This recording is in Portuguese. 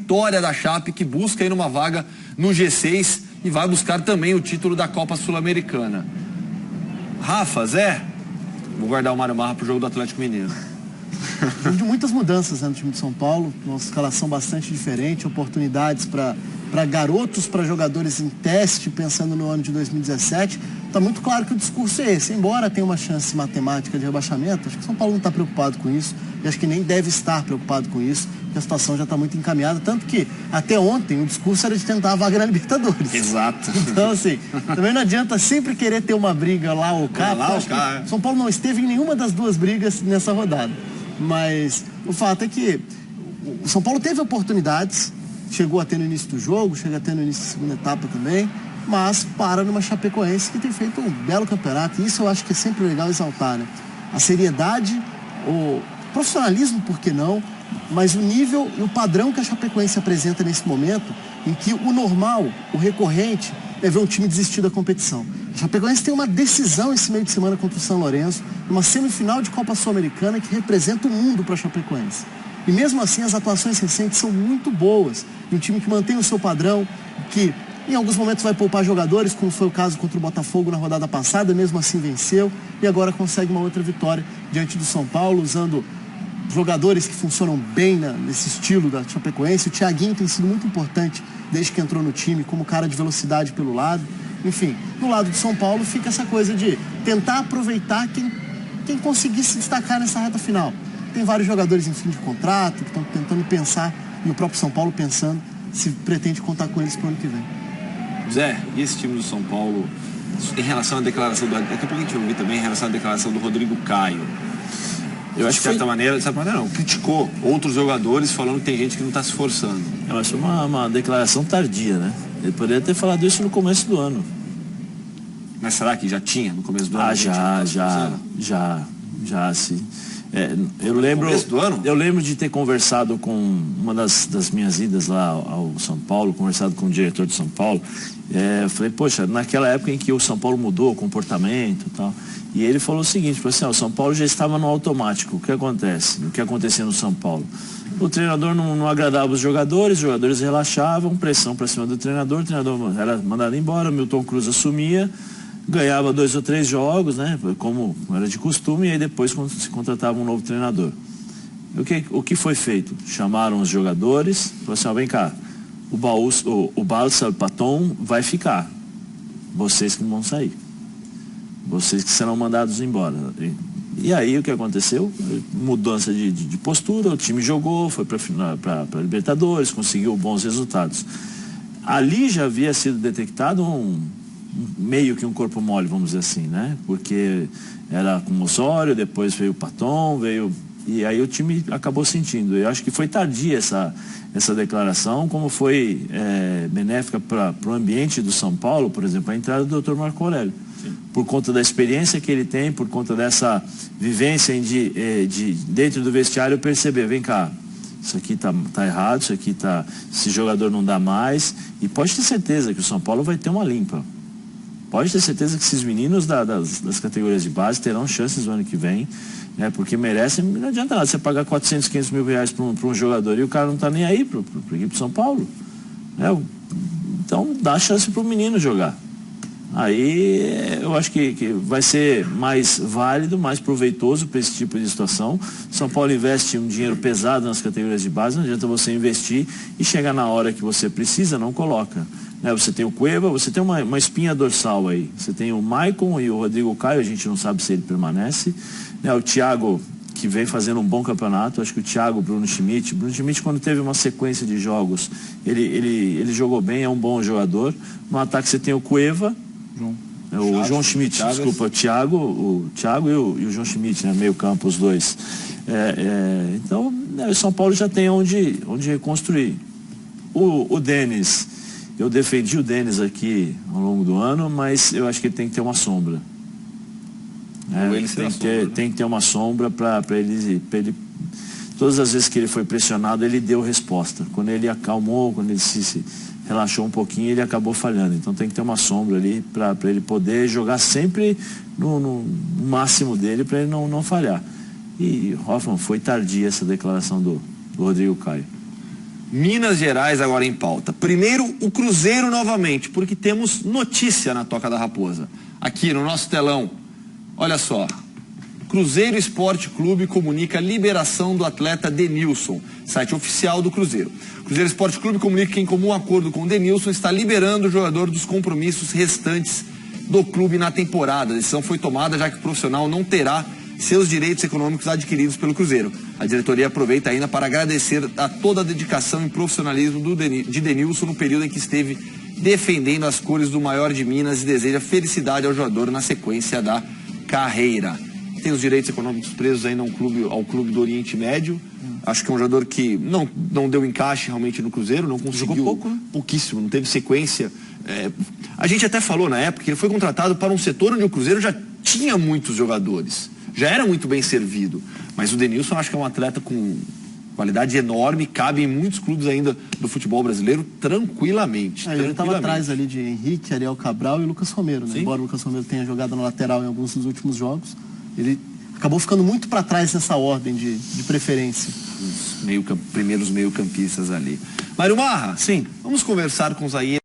vitória da Chape, que busca ir numa vaga no G6 e vai buscar também o título da Copa Sul-Americana. Rafa, Zé, vou guardar o Mário Marra pro jogo do Atlético Mineiro. De muitas mudanças, né, no time de São Paulo, uma escalação bastante diferente, oportunidades para garotos, para jogadores em teste, pensando no ano de 2017. Está muito claro que o discurso é esse. Embora tenha uma chance matemática de rebaixamento, acho que o São Paulo não está preocupado com isso, e acho que nem deve estar preocupado com isso, porque a situação já está muito encaminhada, tanto que até ontem o discurso era de tentar a vaga na Libertadores. Exato. Então, assim, também não adianta sempre querer ter uma briga lá ou cá. São Paulo não esteve em nenhuma das duas brigas nessa rodada. Mas o fato é que o São Paulo teve oportunidades, chegou a ter no início do jogo, chega a ter no início da segunda etapa também, mas para numa Chapecoense que tem feito um belo campeonato. E isso eu acho que é sempre legal exaltar, né? A seriedade, o profissionalismo, por que não, mas o nível e o padrão que a Chapecoense apresenta nesse momento, em que o normal, o recorrente, é ver um time desistir da competição. A Chapecoense tem uma decisão esse meio de semana contra o São Lourenço, uma semifinal de Copa Sul-Americana que representa o mundo para a Chapecoense. E mesmo assim as atuações recentes são muito boas. E um time que mantém o seu padrão, que em alguns momentos vai poupar jogadores, como foi o caso contra o Botafogo na rodada passada, mesmo assim venceu, e agora consegue uma outra vitória diante do São Paulo, usando jogadores que funcionam bem nesse estilo da Chapecoense. O Thiaguinho tem sido muito importante desde que entrou no time, como cara de velocidade pelo lado. Enfim, no lado de São Paulo fica essa coisa de tentar aproveitar quem conseguir se destacar nessa reta final. Tem vários jogadores em fim de contrato, que estão tentando pensar, e o próprio São Paulo pensando se pretende contar com eles para o ano que vem. Zé, e esse time do São Paulo, em relação à declaração daqui a pouco a gente vai ouvir também, em relação à declaração do Rodrigo Caio. Eu acho que de certa maneira não, criticou outros jogadores falando que tem gente que não está se esforçando. Eu acho uma declaração tardia, né? Ele poderia ter falado isso no começo do ano. Mas será que já tinha no começo do ano? Já, sim. Eu lembro de ter conversado com uma das minhas idas lá ao São Paulo, conversado com o diretor de São Paulo. Eu falei, poxa, naquela época em que o São Paulo mudou o comportamento e tal. E ele falou o seguinte, falou assim, o São Paulo já estava no automático. O que acontece? O que acontecia no São Paulo? O treinador não agradava os jogadores relaxavam, pressão para cima do treinador, o treinador era mandado embora, o Milton Cruz assumia, ganhava 2 ou 3 jogos, né, como era de costume, e aí depois se contratava um novo treinador. O que foi feito? Chamaram os jogadores, falaram assim, vem cá, o Balsa, o Paton vai ficar, vocês que não vão sair, vocês que serão mandados embora. E aí o que aconteceu? Mudança de postura, o time jogou, foi para Libertadores, conseguiu bons resultados. Ali já havia sido detectado meio que um corpo mole, vamos dizer assim, né? Porque era com o Osório, depois veio o Paton, e aí o time acabou sentindo. Eu acho que foi tardia essa declaração, como foi benéfica para o ambiente do São Paulo, por exemplo, a entrada do Dr. Marco Aurélio. Por conta da experiência que ele tem, por conta dessa vivência dentro do vestiário, perceber, vem cá, isso aqui tá errado, esse jogador não dá mais, e pode ter certeza que o São Paulo vai ter uma limpa. Pode ter certeza que esses meninos das categorias de base terão chances no ano que vem, né, porque merecem. Não adianta nada você pagar 400, 500 mil reais para um jogador e o cara não está nem aí para a equipe de São Paulo, né? Então dá chance para o menino jogar. Aí eu acho que vai ser mais válido, mais proveitoso para esse tipo de situação. São Paulo investe um dinheiro pesado nas categorias de base, não adianta você investir e chegar na hora que você precisa, não coloca. Né? Você tem o Cueva, você tem uma espinha dorsal aí. Você tem o Maicon e o Rodrigo Caio, a gente não sabe se ele permanece. Né? O Thiago, que vem fazendo um bom campeonato, acho que o Thiago, Bruno Schmidt, quando teve uma sequência de jogos, ele jogou bem, é um bom jogador. No ataque você tem o Cueva, o João Schmidt, desculpa, o Thiago e o João Schmidt, né, meio campo, os dois. Então, o São Paulo já tem onde reconstruir. O Denis, eu defendi o Denis aqui ao longo do ano, mas eu acho que ele tem que ter uma sombra. Tem que ter uma sombra para ele. Todas as vezes que ele foi pressionado, ele deu resposta. Quando ele acalmou, quando ele se relaxou um pouquinho, ele acabou falhando. Então tem que ter uma sombra ali para ele poder jogar sempre no máximo dele, para ele não falhar. E, Hoffman, foi tardia essa declaração do Rodrigo Caio. Minas Gerais agora em pauta. Primeiro, o Cruzeiro novamente, porque temos notícia na Toca da Raposa. Aqui no nosso telão, olha só. Cruzeiro Esporte Clube comunica a liberação do atleta Denilson, site oficial do Cruzeiro. Cruzeiro Esporte Clube comunica que, em comum acordo com o Denilson, está liberando o jogador dos compromissos restantes do clube na temporada. A decisão foi tomada já que o profissional não terá seus direitos econômicos adquiridos pelo Cruzeiro. A diretoria aproveita ainda para agradecer a toda a dedicação e profissionalismo de Denilson no período em que esteve defendendo as cores do maior de Minas e deseja felicidade ao jogador na sequência da carreira. Tem os direitos econômicos presos ainda ao clube do Oriente Médio. Acho que é um jogador que não deu encaixe realmente no Cruzeiro, não conseguiu. Jogou pouco, né? Pouquíssimo, não teve sequência. A gente até falou na época que ele foi contratado para um setor onde o Cruzeiro já tinha muitos jogadores. Já era muito bem servido. Mas o Denilson acho que é um atleta com qualidade enorme, cabe em muitos clubes ainda do futebol brasileiro tranquilamente. Ele estava atrás ali de Henrique, Ariel Cabral e Lucas Romero, né? Embora o Lucas Romero tenha jogado na lateral em alguns dos últimos jogos, ele acabou ficando muito para trás nessa ordem de preferência. Os primeiros meio-campistas ali. Mário Marra, sim, vamos conversar com o zagueiro.